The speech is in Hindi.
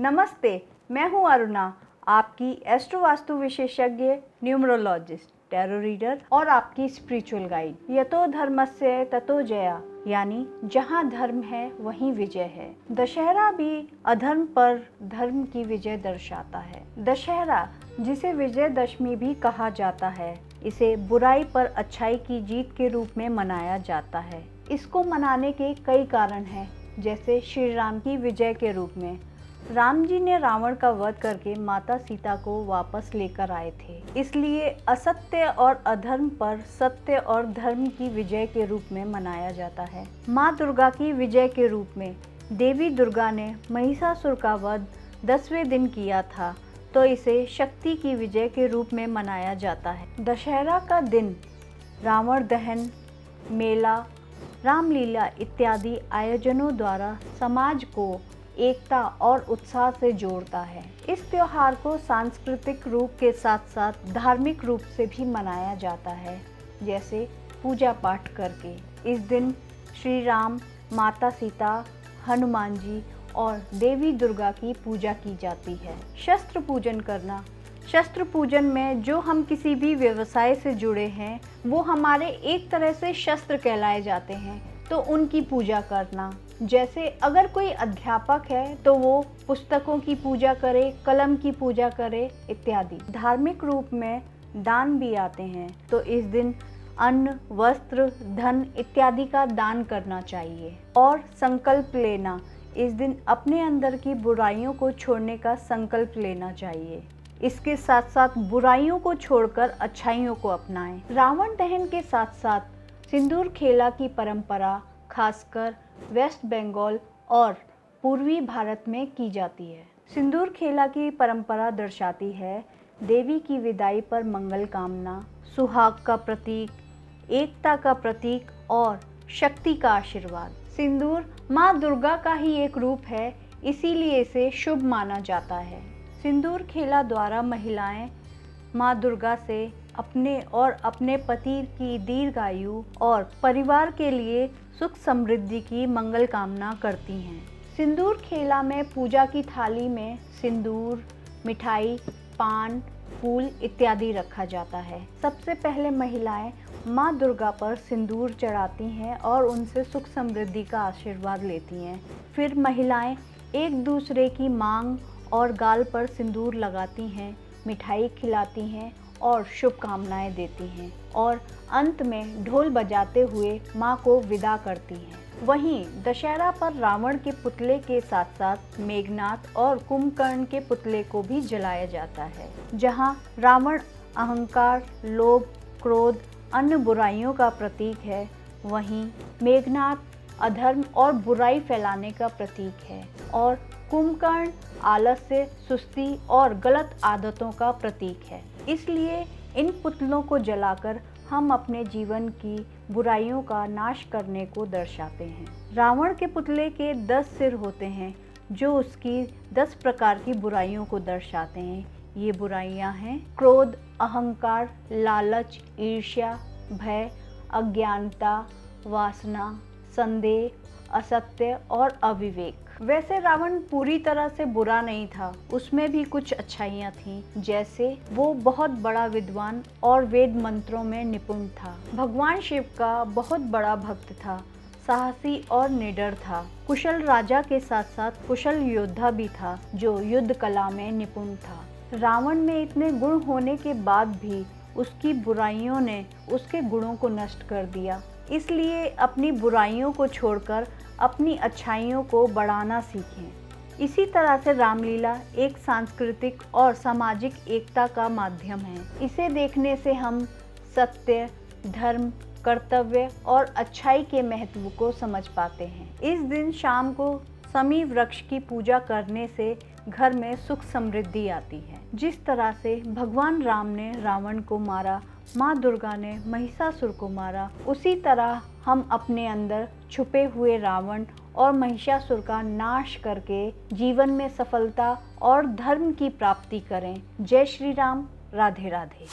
नमस्ते, मैं हूं अरुणा, आपकी एस्ट्रो वास्तु विशेषज्ञ, न्यूमरोलॉजिस्ट, टैरो रीडर और आपकी स्पिरिचुअल गाइड। यतो धर्मस्य ततो जया, यानी जहाँ धर्म है वहीं विजय है। दशहरा भी अधर्म पर धर्म की विजय दर्शाता है। दशहरा, जिसे विजयदशमी भी कहा जाता है, इसे बुराई पर अच्छाई की जीत के रूप में मनाया जाता है। इसको मनाने के कई कारण हैं, जैसे श्री राम की विजय के रूप में राम जी ने रावण का वध करके माता सीता को वापस लेकर आए थे, इसलिए असत्य और अधर्म पर सत्य और धर्म की विजय के रूप में मनाया जाता है। माँ दुर्गा की विजय के रूप में देवी दुर्गा ने महिषासुर का वध 10वें दिन किया था, तो इसे शक्ति की विजय के रूप में मनाया जाता है। दशहरा का दिन रावण दहन, मेला, रामलीला इत्यादि आयोजनों द्वारा समाज को एकता और उत्साह से जोड़ता है। इस त्योहार को सांस्कृतिक रूप के साथ साथ धार्मिक रूप से भी मनाया जाता है, जैसे पूजा पाठ करके। इस दिन श्री राम, माता सीता, हनुमान जी और देवी दुर्गा की पूजा की जाती है। शस्त्र पूजन करना, शस्त्र पूजन में जो हम किसी भी व्यवसाय से जुड़े हैं वो हमारे एक तरह से शस्त्र कहलाए जाते हैं, तो उनकी पूजा करना। जैसे अगर कोई अध्यापक है तो वो पुस्तकों की पूजा करे, कलम की पूजा करे इत्यादि। धार्मिक रूप में दान भी आते हैं, तो इस दिन अन्न, वस्त्र, धन इत्यादि का दान करना चाहिए। और संकल्प लेना, इस दिन अपने अंदर की बुराइयों को छोड़ने का संकल्प लेना चाहिए। इसके साथ साथ बुराइयों को छोड़कर अच्छाइयों को अपनाएं। रावण दहन के साथ साथ सिंदूर खेला की परंपरा खासकर वेस्ट बंगाल और पूर्वी भारत में की जाती है। सिंदूर खेला की परंपरा दर्शाती है देवी की विदाई पर मंगल कामना, सुहाग का प्रतीक, एकता का प्रतीक और शक्ति का आशीर्वाद। सिंदूर माँ दुर्गा का ही एक रूप है, इसीलिए इसे शुभ माना जाता है। सिंदूर खेला द्वारा महिलाएं माँ दुर्गा से अपने और अपने पति की दीर्घायु और परिवार के लिए सुख समृद्धि की मंगल कामना करती हैं। सिंदूर खेला में पूजा की थाली में सिंदूर, मिठाई, पान, फूल इत्यादि रखा जाता है। सबसे पहले महिलाएं माँ दुर्गा पर सिंदूर चढ़ाती हैं और उनसे सुख समृद्धि का आशीर्वाद लेती हैं। फिर महिलाएं एक दूसरे की मांग और गाल पर सिंदूर लगाती हैं, मिठाई खिलाती हैं और शुभकामनाएं देती हैं और अंत में ढोल बजाते हुए माँ को विदा करती हैं। वहीं दशहरा पर रावण के पुतले के साथ साथ मेघनाथ और कुंभकर्ण के पुतले को भी जलाया जाता है। जहाँ रावण अहंकार, लोभ, क्रोध, अन्य बुराइयों का प्रतीक है, वहीं मेघनाथ अधर्म और बुराई फैलाने का प्रतीक है और कुंभकर्ण आलस्य, सुस्ती और गलत आदतों का प्रतीक है। इसलिए इन पुतलों को जलाकर हम अपने जीवन की बुराइयों का नाश करने को दर्शाते हैं। रावण के पुतले के 10 सिर होते हैं, जो उसकी 10 प्रकार की बुराइयों को दर्शाते हैं। ये बुराइयां हैं क्रोध, अहंकार, लालच, ईर्ष्या, भय, अज्ञानता, वासना, संदेह, असत्य और अविवेक। वैसे रावण पूरी तरह से बुरा नहीं था, उसमें भी कुछ अच्छाइयाँ थीं, जैसे वो बहुत बड़ा विद्वान और वेद मंत्रों में निपुण था। भगवान शिव का बहुत बड़ा भक्त था, साहसी और निडर था। कुशल राजा के साथ साथ कुशल योद्धा भी था, जो युद्ध कला में निपुण था। रावण में इतने गुण होने के बाद भी उसकी बुराइयों ने उसके गुणों को नष्ट कर दिया। इसलिए अपनी बुराइयों को छोड़कर अपनी अच्छाइयों को बढ़ाना सीखें। इसी तरह से रामलीला एक सांस्कृतिक और सामाजिक एकता का माध्यम है। इसे देखने से हम सत्य, धर्म, कर्तव्य और अच्छाई के महत्व को समझ पाते हैं। इस दिन शाम को समी वृक्ष की पूजा करने से घर में सुख समृद्धि आती है। जिस तरह से भगवान राम ने रावण को मारा, माँ दुर्गा ने महिषासुर को मारा, उसी तरह हम अपने अंदर छुपे हुए रावण और महिषासुर का नाश करके जीवन में सफलता और धर्म की प्राप्ति करें। जय श्री राम, राधे राधे।